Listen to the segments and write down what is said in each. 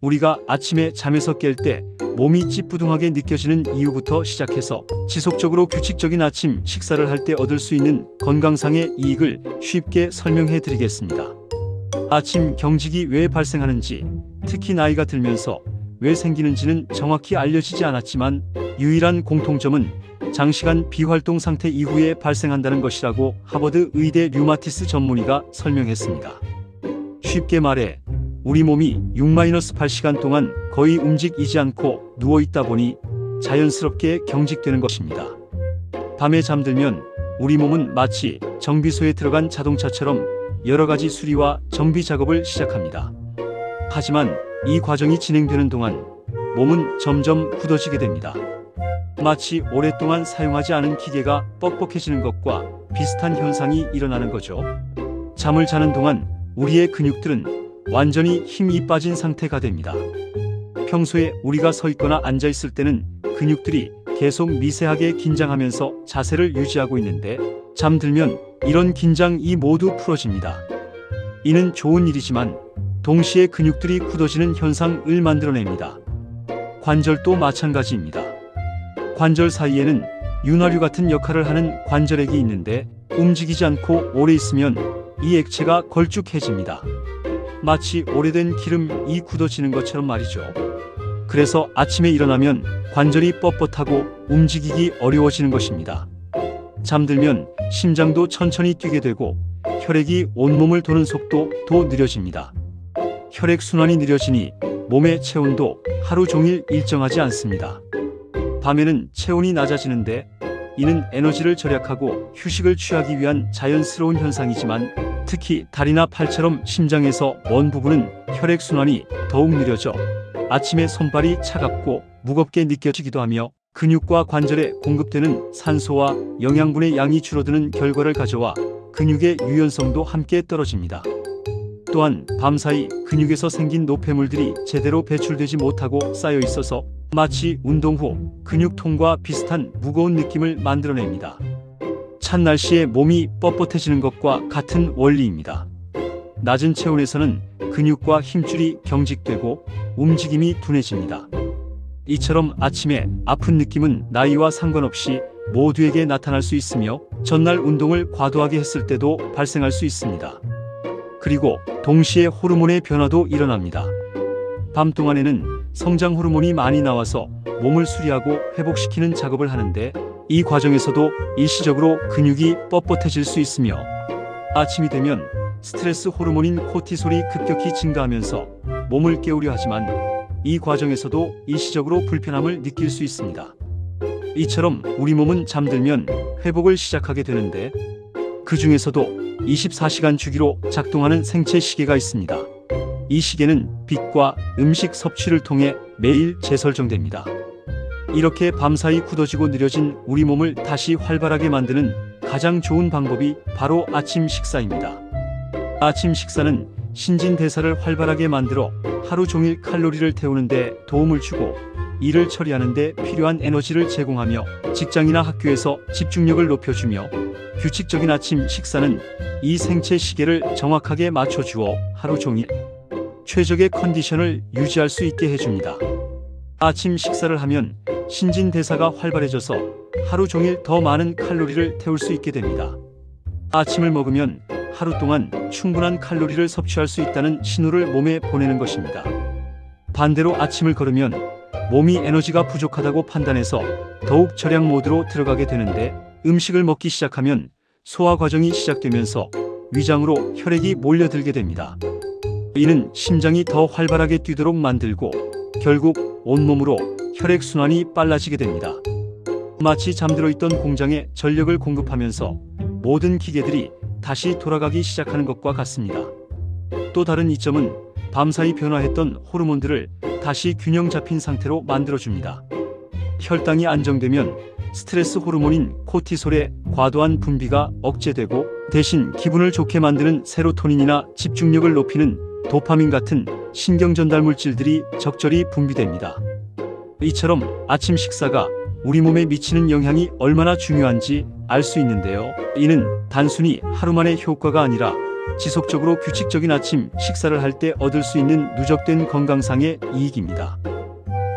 우리가 아침에 잠에서 깰 때 몸이 찌뿌둥하게 느껴지는 이유부터 시작해서 지속적으로 규칙적인 아침 식사를 할 때 얻을 수 있는 건강상의 이익을 쉽게 설명해 드리겠습니다. 아침 경직이 왜 발생하는지, 특히 나이가 들면서 왜 생기는지는 정확히 알려지지 않았지만 유일한 공통점은 장시간 비활동 상태 이후에 발생한다는 것이라고 하버드 의대 류마티스 전문의가 설명했습니다. 쉽게 말해 우리 몸이 6-8시간 동안 거의 움직이지 않고 누워있다 보니 자연스럽게 경직되는 것입니다. 밤에 잠들면 우리 몸은 마치 정비소에 들어간 자동차처럼 여러가지 수리와 정비 작업을 시작합니다. 하지만 이 과정이 진행되는 동안 몸은 점점 굳어지게 됩니다. 마치 오랫동안 사용하지 않은 기계가 뻑뻑해지는 것과 비슷한 현상이 일어나는 거죠. 잠을 자는 동안 우리의 근육들은 완전히 힘이 빠진 상태가 됩니다. 평소에 우리가 서 있거나 앉아 있을 때는 근육들이 계속 미세하게 긴장하면서 자세를 유지하고 있는데 잠들면 이런 긴장이 모두 풀어집니다. 이는 좋은 일이지만 동시에 근육들이 굳어지는 현상을 만들어냅니다. 관절도 마찬가지입니다. 관절 사이에는 윤활유 같은 역할을 하는 관절액이 있는데 움직이지 않고 오래 있으면 이 액체가 걸쭉해집니다. 마치 오래된 기름이 굳어지는 것처럼 말이죠. 그래서 아침에 일어나면 관절이 뻣뻣하고 움직이기 어려워지는 것입니다. 잠들면 심장도 천천히 뛰게 되고 혈액이 온몸을 도는 속도도 느려집니다. 혈액순환이 느려지니 몸의 체온도 하루 종일 일정하지 않습니다. 밤에는 체온이 낮아지는데 이는 에너지를 절약하고 휴식을 취하기 위한 자연스러운 현상이지만 특히 다리나 팔처럼 심장에서 먼 부분은 혈액순환이 더욱 느려져 아침에 손발이 차갑고 무겁게 느껴지기도 하며 근육과 관절에 공급되는 산소와 영양분의 양이 줄어드는 결과를 가져와 근육의 유연성도 함께 떨어집니다. 또한 밤사이 근육에서 생긴 노폐물들이 제대로 배출되지 못하고 쌓여 있어서 마치 운동 후 근육통과 비슷한 무거운 느낌을 만들어냅니다. 찬 날씨에 몸이 뻣뻣해지는 것과 같은 원리입니다. 낮은 체온에서는 근육과 힘줄이 경직되고 움직임이 둔해집니다. 이처럼 아침에 아픈 느낌은 나이와 상관없이 모두에게 나타날 수 있으며 전날 운동을 과도하게 했을 때도 발생할 수 있습니다. 그리고 동시에 호르몬의 변화도 일어납니다. 밤 동안에는 성장 호르몬이 많이 나와서 몸을 수리하고 회복시키는 작업을 하는데 이 과정에서도 일시적으로 근육이 뻣뻣해질 수 있으며 아침이 되면 스트레스 호르몬인 코티솔이 급격히 증가하면서 몸을 깨우려 하지만 이 과정에서도 일시적으로 불편함을 느낄 수 있습니다. 이처럼 우리 몸은 잠들면 회복을 시작하게 되는데 그 중에서도 24시간 주기로 작동하는 생체 시계가 있습니다. 이 시계는 빛과 음식 섭취를 통해 매일 재설정됩니다. 이렇게 밤사이 굳어지고 느려진 우리 몸을 다시 활발하게 만드는 가장 좋은 방법이 바로 아침 식사입니다. 아침 식사는 신진대사를 활발하게 만들어 하루 종일 칼로리를 태우는 데 도움을 주고 일을 처리하는 데 필요한 에너지를 제공하며 직장이나 학교에서 집중력을 높여주며 규칙적인 아침 식사는 이 생체 시계를 정확하게 맞춰주어 하루 종일 최적의 컨디션을 유지할 수 있게 해줍니다. 아침 식사를 하면 신진대사가 활발해져서 하루 종일 더 많은 칼로리를 태울 수 있게 됩니다. 아침을 먹으면 하루 동안 충분한 칼로리를 섭취할 수 있다는 신호를 몸에 보내는 것입니다. 반대로 아침을 거르면 몸이 에너지가 부족하다고 판단해서 더욱 절약 모드로 들어가게 되는데 음식을 먹기 시작하면 소화 과정이 시작되면서 위장으로 혈액이 몰려들게 됩니다. 이는 심장이 더 활발하게 뛰도록 만들고 결국 온몸으로 혈액순환이 빨라지게 됩니다. 마치 잠들어 있던 공장에 전력을 공급하면서 모든 기계들이 다시 돌아가기 시작하는 것과 같습니다. 또 다른 이점은 밤사이 변화했던 호르몬들을 다시 균형 잡힌 상태로 만들어줍니다. 혈당이 안정되면 스트레스 호르몬인 코티솔의 과도한 분비가 억제되고 대신 기분을 좋게 만드는 세로토닌이나 집중력을 높이는 도파민 같은 신경 전달 물질들이 적절히 분비됩니다. 이처럼 아침 식사가 우리 몸에 미치는 영향이 얼마나 중요한지 알 수 있는데요. 이는 단순히 하루만의 효과가 아니라 지속적으로 규칙적인 아침 식사를 할 때 얻을 수 있는 누적된 건강상의 이익입니다.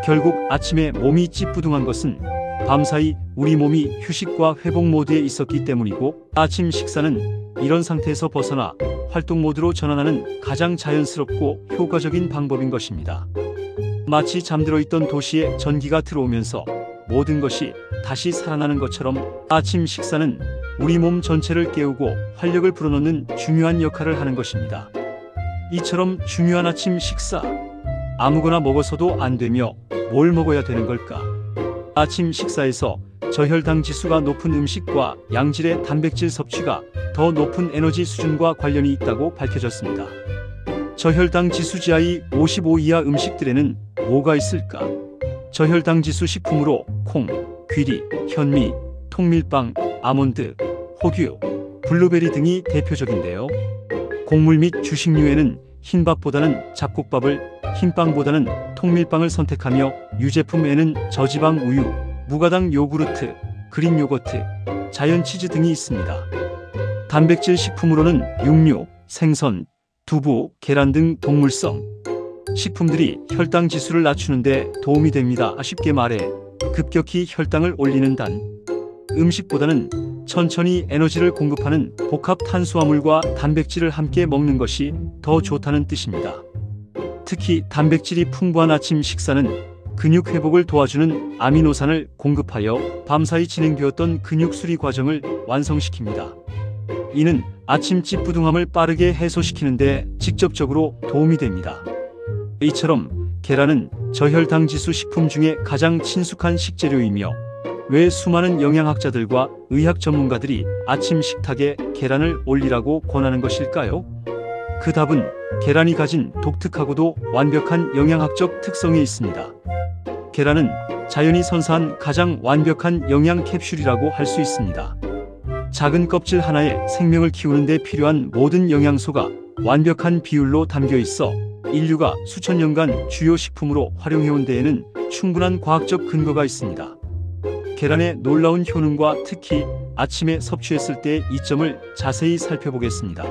결국 아침에 몸이 찌뿌둥한 것은 밤사이 우리 몸이 휴식과 회복 모드에 있었기 때문이고, 아침 식사는 이런 상태에서 벗어나 활동 모드로 전환하는 가장 자연스럽고 효과적인 방법인 것입니다. 마치 잠들어 있던 도시에 전기가 들어오면서 모든 것이 다시 살아나는 것처럼, 아침 식사는 우리 몸 전체를 깨우고 활력을 불어넣는 중요한 역할을 하는 것입니다. 이처럼 중요한 아침 식사, 아무거나 먹어서도 안 되며 뭘 먹어야 되는 걸까? 아침 식사에서 저혈당 지수가 높은 음식과 양질의 단백질 섭취가 더 높은 에너지 수준과 관련이 있다고 밝혀졌습니다. 저혈당 지수 지하의 55 이하 음식들에는 뭐가 있을까? 저혈당 지수 식품으로 콩, 귀리, 현미, 통밀빵, 아몬드, 호두, 블루베리 등이 대표적인데요. 곡물 및 주식류에는 흰밥보다는 잡곡밥을, 흰빵보다는 통밀빵을 선택하며, 유제품에는 저지방 우유, 무가당 요구르트, 그린 요거트, 자연 치즈 등이 있습니다. 단백질 식품으로는 육류, 생선, 두부, 계란 등 동물성 식품들이 혈당 지수를 낮추는 데 도움이 됩니다. 쉽게 말해 급격히 혈당을 올리는 음식보다는 천천히 에너지를 공급하는 복합 탄수화물과 단백질을 함께 먹는 것이 더 좋다는 뜻입니다. 특히 단백질이 풍부한 아침 식사는 근육 회복을 도와주는 아미노산을 공급하여 밤사이 진행되었던 근육 수리 과정을 완성시킵니다. 이는 아침 찌뿌둥함을 빠르게 해소시키는 데 직접적으로 도움이 됩니다. 이처럼 계란은 저혈당 지수 식품 중에 가장 친숙한 식재료이며, 왜 수많은 영양학자들과 의학 전문가들이 아침 식탁에 계란을 올리라고 권하는 것일까요? 그 답은 계란이 가진 독특하고도 완벽한 영양학적 특성에 있습니다. 계란은 자연이 선사한 가장 완벽한 영양 캡슐이라고 할 수 있습니다. 작은 껍질 하나에 생명을 키우는 데 필요한 모든 영양소가 완벽한 비율로 담겨 있어 인류가 수천 년간 주요 식품으로 활용해온 데에는 충분한 과학적 근거가 있습니다. 계란의 놀라운 효능과 특히 아침에 섭취했을 때의 이점을 자세히 살펴보겠습니다.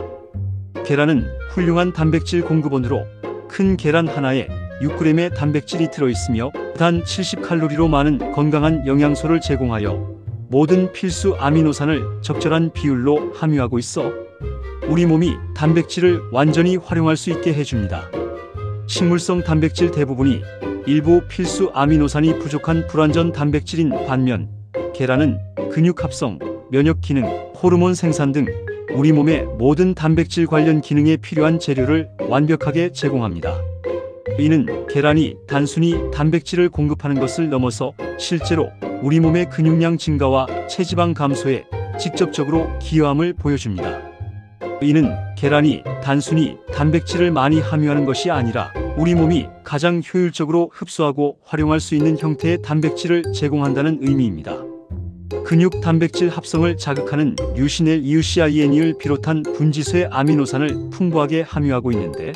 계란은 훌륭한 단백질 공급원으로, 큰 계란 하나에 6g의 단백질이 들어있으며 단 70칼로리로 많은 건강한 영양소를 제공하여 모든 필수 아미노산을 적절한 비율로 함유하고 있어 우리 몸이 단백질을 완전히 활용할 수 있게 해줍니다. 식물성 단백질 대부분이 일부 필수 아미노산이 부족한 불완전 단백질인 반면, 계란은 근육 합성, 면역 기능, 호르몬 생산 등 우리 몸의 모든 단백질 관련 기능에 필요한 재료를 완벽하게 제공합니다. 이는 계란이 단순히 단백질을 공급하는 것을 넘어서 실제로 우리 몸의 근육량 증가와 체지방 감소에 직접적으로 기여함을 보여줍니다. 이는 계란이 단순히 단백질을 많이 함유하는 것이 아니라 우리 몸이 가장 효율적으로 흡수하고 활용할 수 있는 형태의 단백질을 제공한다는 의미입니다. 근육 단백질 합성을 자극하는 류신엘, 이유시아이엔을 비롯한 분지수의 아미노산을 풍부하게 함유하고 있는데,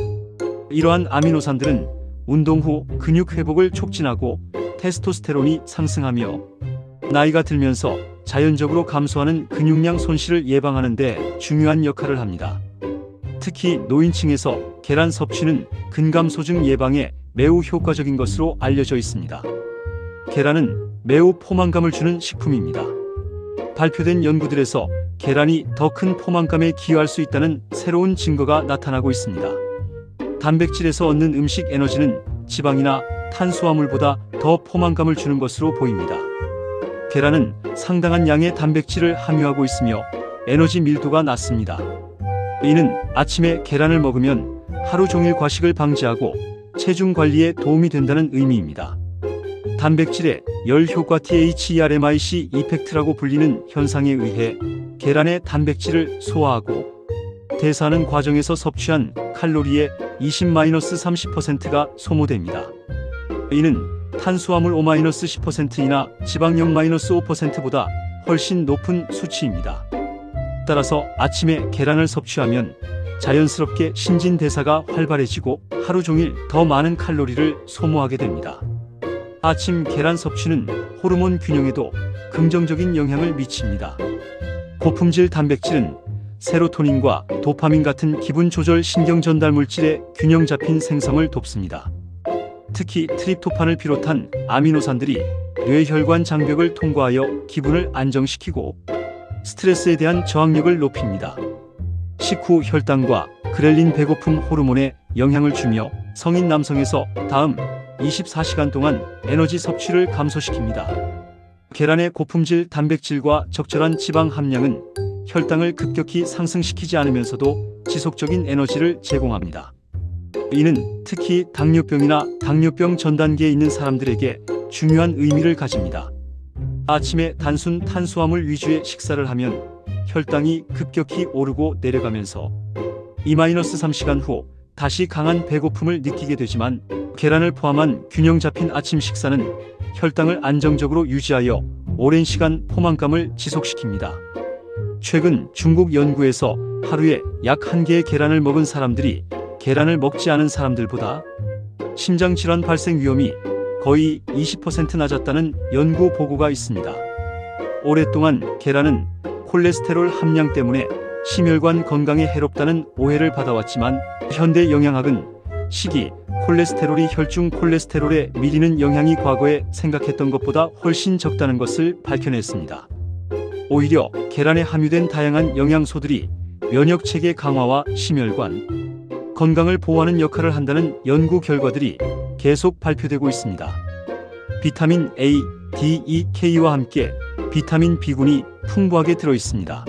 이러한 아미노산들은 운동 후 근육 회복을 촉진하고 테스토스테론이 상승하며 나이가 들면서 자연적으로 감소하는 근육량 손실을 예방하는 데 중요한 역할을 합니다. 특히 노인층에서 계란 섭취는 근감소증 예방에 매우 효과적인 것으로 알려져 있습니다. 계란은 매우 포만감을 주는 식품입니다. 발표된 연구들에서 계란이 더 큰 포만감에 기여할 수 있다는 새로운 증거가 나타나고 있습니다. 단백질에서 얻는 음식 에너지는 지방이나 탄수화물보다 더 포만감을 주는 것으로 보입니다. 계란은 상당한 양의 단백질을 함유하고 있으며 에너지 밀도가 낮습니다. 이는 아침에 계란을 먹으면 하루 종일 과식을 방지하고 체중 관리에 도움이 된다는 의미입니다. 단백질의 열 효과 THERMIC 이펙트라고 불리는 현상에 의해 계란의 단백질을 소화하고 대사하는 과정에서 섭취한 칼로리의 20-30%가 소모됩니다. 이는 탄수화물 5-10%이나 지방 0-5%보다 훨씬 높은 수치입니다. 따라서 아침에 계란을 섭취하면 자연스럽게 신진대사가 활발해지고 하루 종일 더 많은 칼로리를 소모하게 됩니다. 아침 계란 섭취는 호르몬 균형에도 긍정적인 영향을 미칩니다. 고품질 단백질은 세로토닌과 도파민 같은 기분 조절 신경 전달 물질의 균형 잡힌 생성을 돕습니다. 특히 트립토판을 비롯한 아미노산들이 뇌혈관 장벽을 통과하여 기분을 안정시키고 스트레스에 대한 저항력을 높입니다. 식후 혈당과 그렐린 배고픔 호르몬에 영향을 주며 성인 남성에서 다음 24시간 동안 에너지 섭취를 감소시킵니다. 계란의 고품질 단백질과 적절한 지방 함량은 혈당을 급격히 상승시키지 않으면서도 지속적인 에너지를 제공합니다. 이는 특히 당뇨병이나 당뇨병 전 단계에 있는 사람들에게 중요한 의미를 가집니다. 아침에 단순 탄수화물 위주의 식사를 하면 혈당이 급격히 오르고 내려가면서 2-3시간 후 다시 강한 배고픔을 느끼게 되지만, 계란을 포함한 균형 잡힌 아침 식사는 혈당을 안정적으로 유지하여 오랜 시간 포만감을 지속시킵니다. 최근 중국 연구에서 하루에 약 1개의 계란을 먹은 사람들이 계란을 먹지 않은 사람들보다 심장질환 발생 위험이 거의 20% 낮았다는 연구 보고가 있습니다. 오랫동안 계란은 콜레스테롤 함량 때문에 심혈관 건강에 해롭다는 오해를 받아왔지만, 현대 영양학은 식이 콜레스테롤이 혈중 콜레스테롤에 미리는 영향이 과거에 생각했던 것보다 훨씬 적다는 것을 밝혀냈습니다. 오히려 계란에 함유된 다양한 영양소들이 면역체계 강화와 심혈관 건강을 보호하는 역할을 한다는 연구 결과들이 계속 발표되고 있습니다. 비타민 A, D, E, K와 함께 비타민 B군이 풍부하게 들어있습니다.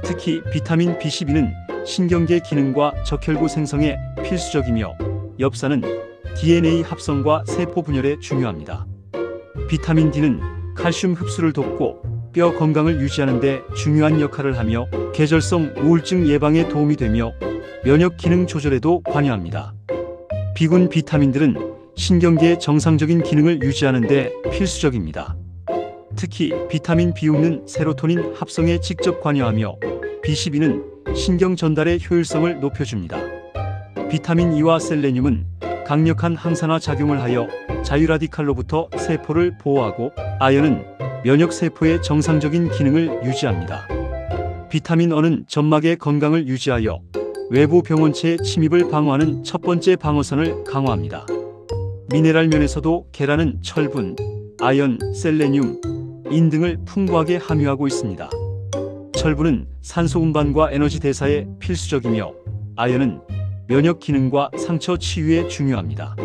특히 비타민 B12는 신경계 기능과 적혈구 생성에 필수적이며, 엽산은 DNA 합성과 세포 분열에 중요합니다. 비타민 D는 칼슘 흡수를 돕고 뼈 건강을 유지하는 데 중요한 역할을 하며 계절성 우울증 예방에 도움이 되며 면역 기능 조절에도 관여합니다. B군 비타민들은 신경계의 정상적인 기능을 유지하는 데 필수적입니다. 특히 비타민 B6는 세로토닌 합성에 직접 관여하며 B12는 신경 전달의 효율성을 높여줍니다. 비타민 E와 셀레늄은 강력한 항산화 작용을 하여 자유라디칼로부터 세포를 보호하고, 아연은 면역세포의 정상적인 기능을 유지합니다. 비타민 E는 점막의 건강을 유지하여 외부 병원체의 침입을 방어하는 첫 번째 방어선을 강화합니다. 미네랄 면에서도 계란은 철분, 아연, 셀레늄, 인 등을 풍부하게 함유하고 있습니다. 철분은 산소 운반과 에너지 대사에 필수적이며, 아연은 면역 기능과 상처 치유에 중요합니다.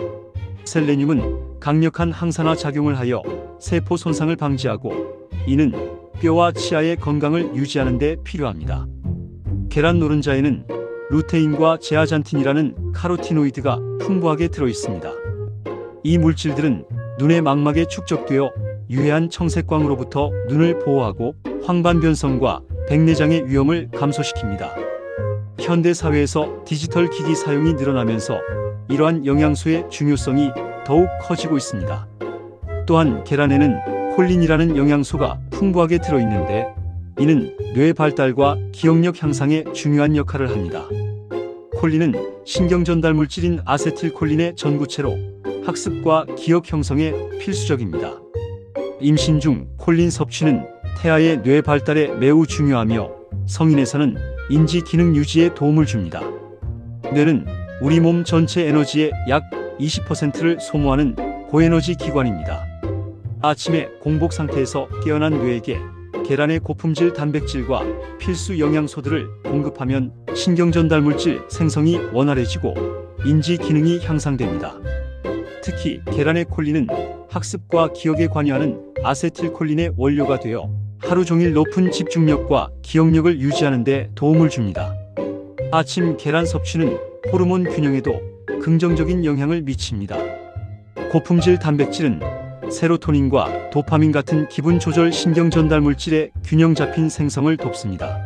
셀레늄은 강력한 항산화 작용을 하여 세포 손상을 방지하고, 이는 뼈와 치아의 건강을 유지하는 데 필요합니다. 계란 노른자에는 루테인과 제아잔틴이라는 카로티노이드가 풍부하게 들어있습니다. 이 물질들은 눈의 망막에 축적되어 유해한 청색광으로부터 눈을 보호하고 황반변성과 백내장의 위험을 감소시킵니다. 현대 사회에서 디지털 기기 사용이 늘어나면서 이러한 영양소의 중요성이 더욱 커지고 있습니다. 또한 계란에는 콜린이라는 영양소가 풍부하게 들어있는데, 이는 뇌 발달과 기억력 향상에 중요한 역할을 합니다. 콜린은 신경 전달 물질인 아세틸콜린의 전구체로 학습과 기억 형성에 필수적입니다. 임신 중 콜린 섭취는 태아의 뇌 발달에 매우 중요하며, 성인에서는 인지 기능 유지에 도움을 줍니다. 뇌는 우리 몸 전체 에너지의 약 20%를 소모하는 고에너지 기관입니다. 아침에 공복 상태에서 깨어난 뇌에게 계란의 고품질 단백질과 필수 영양소들을 공급하면 신경 전달 물질 생성이 원활해지고 인지 기능이 향상됩니다. 특히 계란의 콜린은 학습과 기억에 관여하는 아세틸콜린의 원료가 되어 하루 종일 높은 집중력과 기억력을 유지하는 데 도움을 줍니다. 아침 계란 섭취는 호르몬 균형에도 긍정적인 영향을 미칩니다. 고품질 단백질은 세로토닌과 도파민 같은 기분 조절 신경 전달 물질의 균형 잡힌 생성을 돕습니다.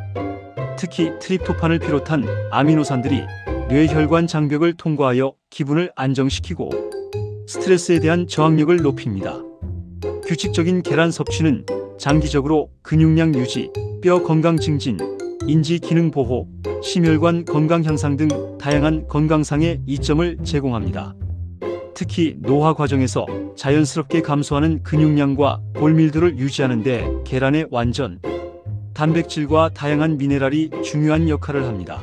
특히 트립토판을 비롯한 아미노산들이 뇌혈관 장벽을 통과하여 기분을 안정시키고 스트레스에 대한 저항력을 높입니다. 규칙적인 계란 섭취는 장기적으로 근육량 유지, 뼈 건강 증진, 인지 기능 보호, 심혈관 건강 향상 등 다양한 건강상의 이점을 제공합니다. 특히 노화 과정에서 자연스럽게 감소하는 근육량과 골밀도를 유지하는 데 계란의 완전 단백질과 다양한 미네랄이 중요한 역할을 합니다.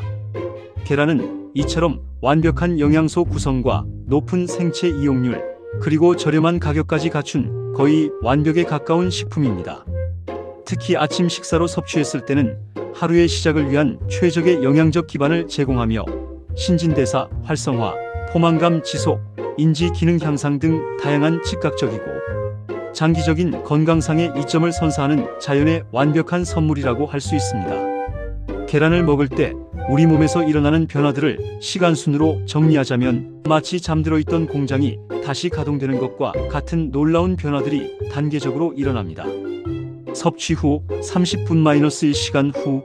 계란은 이처럼 완벽한 영양소 구성과 높은 생체 이용률, 그리고 저렴한 가격까지 갖춘 거의 완벽에 가까운 식품입니다. 특히 아침 식사로 섭취했을 때는 하루의 시작을 위한 최적의 영양적 기반을 제공하며 신진대사 활성화, 포만감 지속, 인지 기능 향상 등 다양한 즉각적이고 장기적인 건강상의 이점을 선사하는 자연의 완벽한 선물이라고 할 수 있습니다. 계란을 먹을 때 우리 몸에서 일어나는 변화들을 시간순으로 정리하자면 마치 잠들어 있던 공장이 다시 가동되는 것과 같은 놀라운 변화들이 단계적으로 일어납니다. 섭취 후 30분-1시간 후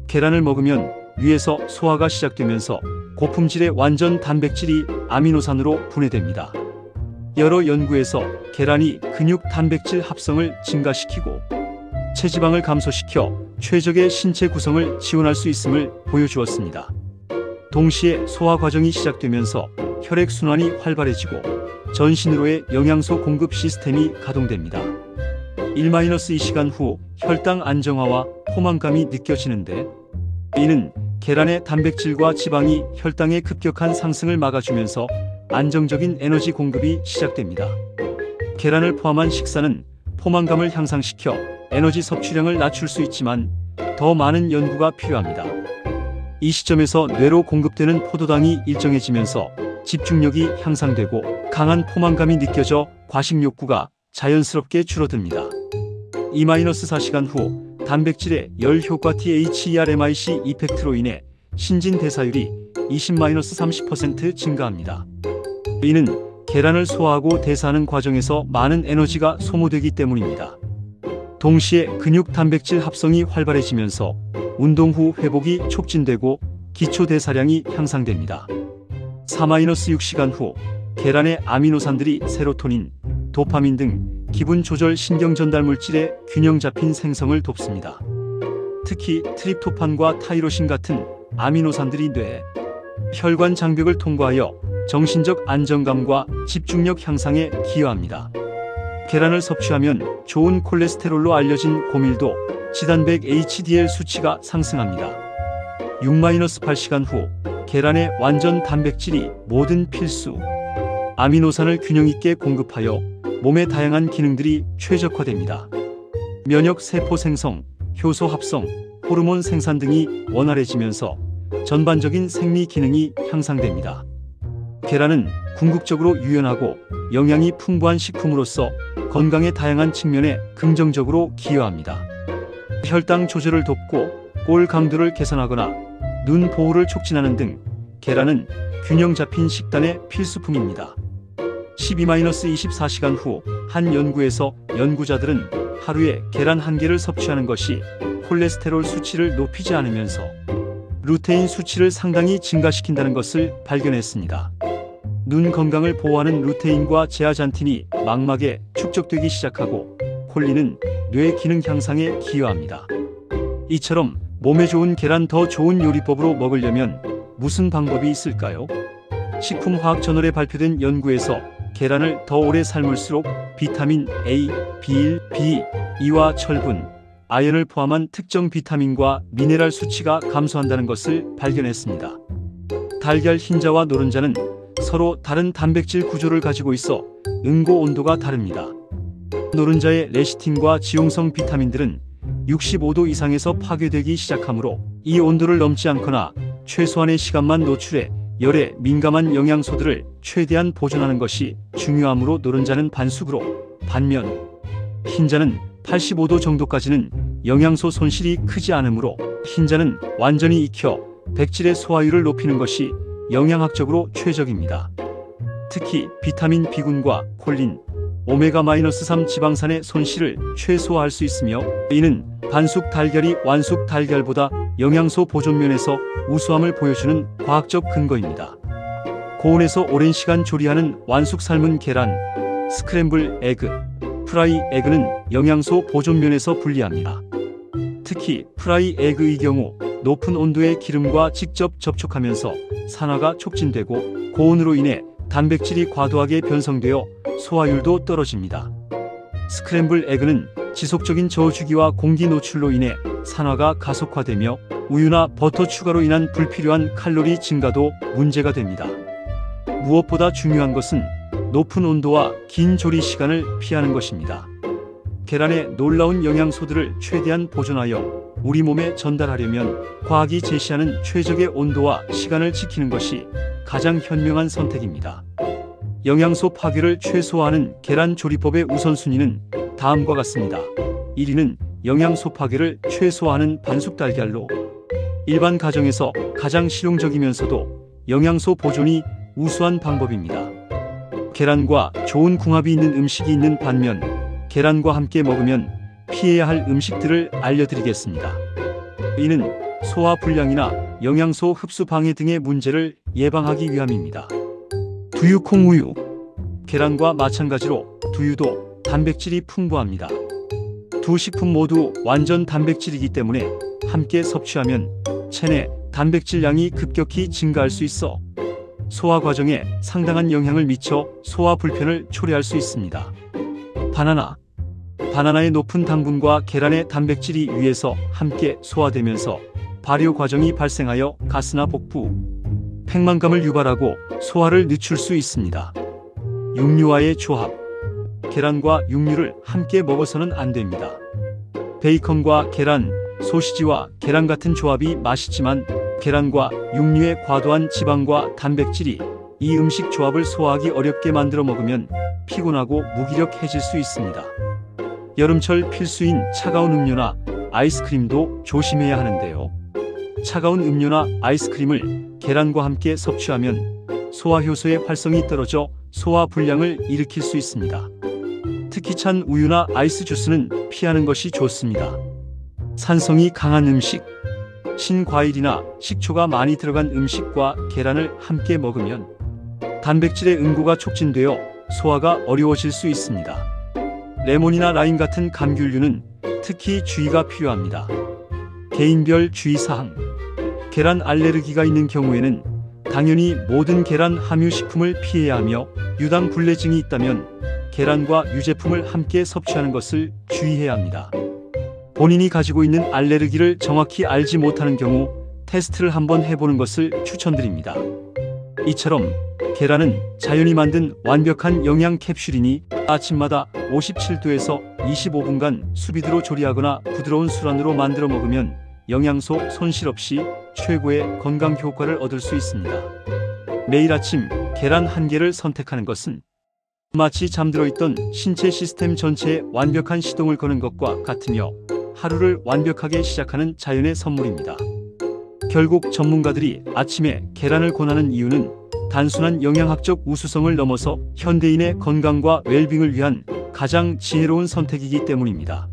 계란을 먹으면 뇌에서 소화가 시작되면서 고품질의 완전 단백질이 아미노산으로 분해됩니다. 여러 연구에서 계란이 근육 단백질 합성을 증가시키고 체지방을 감소시켜 최적의 신체 구성을 지원할 수 있음을 보여주었습니다. 동시에 소화 과정이 시작되면서 혈액순환이 활발해지고 전신으로의 영양소 공급 시스템이 가동됩니다. 1-2시간 후 혈당 안정화와 포만감이 느껴지는데, 이는 계란의 단백질과 지방이 혈당의 급격한 상승을 막아주면서 안정적인 에너지 공급이 시작됩니다. 계란을 포함한 식사는 포만감을 향상시켜 에너지 섭취량을 낮출 수 있지만 더 많은 연구가 필요합니다. 이 시점에서 뇌로 공급되는 포도당이 일정해지면서 집중력이 향상되고 강한 포만감이 느껴져 과식 욕구가 자연스럽게 줄어듭니다. 2-4시간 후 단백질의 열 효과 THERMIC 이펙트로 인해 신진대사율이 20-30% 증가합니다. 이는 계란을 소화하고 대사하는 과정에서 많은 에너지가 소모되기 때문입니다. 동시에 근육 단백질 합성이 활발해지면서 운동 후 회복이 촉진되고 기초 대사량이 향상됩니다. 4-6시간 후 계란의 아미노산들이 세로토닌, 도파민 등 기분 조절 신경 전달 물질의 균형 잡힌 생성을 돕습니다. 특히 트립토판과 타이로신 같은 아미노산들이 뇌, 혈관 장벽을 통과하여 정신적 안정감과 집중력 향상에 기여합니다. 계란을 섭취하면 좋은 콜레스테롤로 알려진 고밀도, 지단백 HDL 수치가 상승합니다. 6-8시간 후 계란의 완전 단백질이 모든 필수 아미노산을 균형 있게 공급하여 몸의 다양한 기능들이 최적화됩니다. 면역 세포 생성, 효소 합성, 호르몬 생산 등이 원활해지면서 전반적인 생리 기능이 향상됩니다. 계란은 궁극적으로 유연하고 영양이 풍부한 식품으로서 건강의 다양한 측면에 긍정적으로 기여합니다. 혈당 조절을 돕고 골 강도를 개선하거나 눈 보호를 촉진하는 등 계란은 균형 잡힌 식단의 필수품입니다. 12-24시간 후 한 연구에서 연구자들은 하루에 계란 1개를 섭취하는 것이 콜레스테롤 수치를 높이지 않으면서 루테인 수치를 상당히 증가시킨다는 것을 발견했습니다. 눈 건강을 보호하는 루테인과 제아잔틴이 망막에 축적되기 시작하고 콜린은 뇌 기능 향상에 기여합니다. 이처럼 몸에 좋은 계란 더 좋은 요리법으로 먹으려면 무슨 방법이 있을까요? 식품화학 저널에 발표된 연구에서 계란을 더 오래 삶을수록 비타민 A, B1, B2와 철분, 아연을 포함한 특정 비타민과 미네랄 수치가 감소한다는 것을 발견했습니다. 달걀 흰자와 노른자는 서로 다른 단백질 구조를 가지고 있어 응고 온도가 다릅니다. 노른자의 레시틴과 지용성 비타민들은 65도 이상에서 파괴되기 시작하므로 이 온도를 넘지 않거나 최소한의 시간만 노출해 열에 민감한 영양소들을 최대한 보존하는 것이 중요하므로 노른자는 반숙으로, 반면 흰자는 85도 정도까지는 영양소 손실이 크지 않으므로 흰자는 완전히 익혀 백질의 소화율을 높이는 것이 영양학적으로 최적입니다. 특히 비타민 B군과 콜린, 오메가-3 지방산의 손실을 최소화할 수 있으며 이는 반숙 달걀이 완숙 달걀보다 영양소 보존 면에서 우수함을 보여주는 과학적 근거입니다. 고온에서 오랜 시간 조리하는 완숙 삶은 계란, 스크램블 에그, 프라이 에그는 영양소 보존 면에서 불리합니다. 특히 프라이 에그의 경우 높은 온도의 기름과 직접 접촉하면서 산화가 촉진되고 고온으로 인해 단백질이 과도하게 변성되어 소화율도 떨어집니다. 스크램블 에그는 지속적인 저주기와 공기 노출로 인해 산화가 가속화되며 우유나 버터 추가로 인한 불필요한 칼로리 증가도 문제가 됩니다. 무엇보다 중요한 것은 높은 온도와 긴 조리 시간을 피하는 것입니다. 계란의 놀라운 영양소들을 최대한 보존하여 우리 몸에 전달하려면 과학이 제시하는 최적의 온도와 시간을 지키는 것이 가장 현명한 선택입니다. 영양소 파괴를 최소화하는 계란 조리법의 우선순위는 다음과 같습니다. 1위는 영양소 파괴를 최소화하는 반숙 달걀로. 일반 가정에서 가장 실용적이면서도 영양소 보존이 우수한 방법입니다. 계란과 좋은 궁합이 있는 음식이 있는 반면 계란과 함께 먹으면 피해야 할 음식들을 알려드리겠습니다. 이는 소화 불량이나 영양소 흡수 방해 등의 문제를 예방하기 위함입니다. 두유, 콩우유. 계란과 마찬가지로 두유도 단백질이 풍부합니다. 두 식품 모두 완전 단백질이기 때문에 함께 섭취하면 체내 단백질 양이 급격히 증가할 수 있어 소화 과정에 상당한 영향을 미쳐 소화 불편을 초래할 수 있습니다. 바나나. 바나나의 높은 당분과 계란의 단백질이 위에서 함께 소화되면서 발효 과정이 발생하여 가스나 복부, 팽만감을 유발하고 소화를 늦출 수 있습니다. 육류와의 조합. 계란과 육류를 함께 먹어서는 안 됩니다. 베이컨과 계란, 소시지와 계란 같은 조합이 맛있지만 계란과 육류의 과도한 지방과 단백질이 이 음식 조합을 소화하기 어렵게 만들어 먹으면 피곤하고 무기력해질 수 있습니다. 여름철 필수인 차가운 음료나 아이스크림도 조심해야 하는데요. 차가운 음료나 아이스크림을 계란과 함께 섭취하면 소화효소의 활성이 떨어져 소화 불량을 일으킬 수 있습니다. 특히 찬 우유나 아이스 주스는 피하는 것이 좋습니다. 산성이 강한 음식. 신과일이나 식초가 많이 들어간 음식과 계란을 함께 먹으면 단백질의 응고가 촉진되어 소화가 어려워질 수 있습니다. 레몬이나 라임 같은 감귤류는 특히 주의가 필요합니다. 개인별 주의사항. 계란 알레르기가 있는 경우에는 당연히 모든 계란 함유 식품을 피해야 하며 유당 불내증이 있다면 계란과 유제품을 함께 섭취하는 것을 주의해야 합니다. 본인이 가지고 있는 알레르기를 정확히 알지 못하는 경우 테스트를 한번 해보는 것을 추천드립니다. 이처럼 계란은 자연이 만든 완벽한 영양 캡슐이니 아침마다 57도에서 25분간 수비드로 조리하거나 부드러운 술안으로 만들어 먹으면 영양소 손실 없이 최고의 건강 효과를 얻을 수 있습니다. 매일 아침 계란 한 개를 선택하는 것은 마치 잠들어 있던 신체 시스템 전체에 완벽한 시동을 거는 것과 같으며 하루를 완벽하게 시작하는 자연의 선물입니다. 결국 전문가들이 아침에 계란을 권하는 이유는 단순한 영양학적 우수성을 넘어서 현대인의 건강과 웰빙을 위한 가장 지혜로운 선택이기 때문입니다.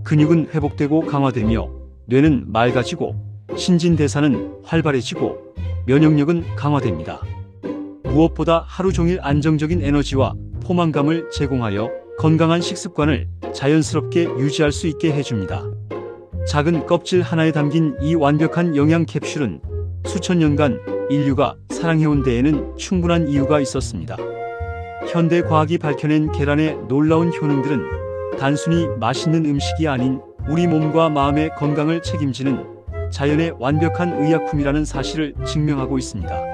근육은 회복되고 강화되며 뇌는 맑아지고 신진대사는 활발해지고 면역력은 강화됩니다. 무엇보다 하루 종일 안정적인 에너지와 포만감을 제공하여 건강한 식습관을 자연스럽게 유지할 수 있게 해줍니다. 작은 껍질 하나에 담긴 이 완벽한 영양 캡슐은 수천 년간 인류가 사랑해온 데에는 충분한 이유가 있었습니다. 현대 과학이 밝혀낸 계란의 놀라운 효능들은 단순히 맛있는 음식이 아닌 우리 몸과 마음의 건강을 책임지는 자연의 완벽한 의약품이라는 사실을 증명하고 있습니다.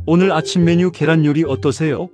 오늘 아침 메뉴 계란 요리 어떠세요?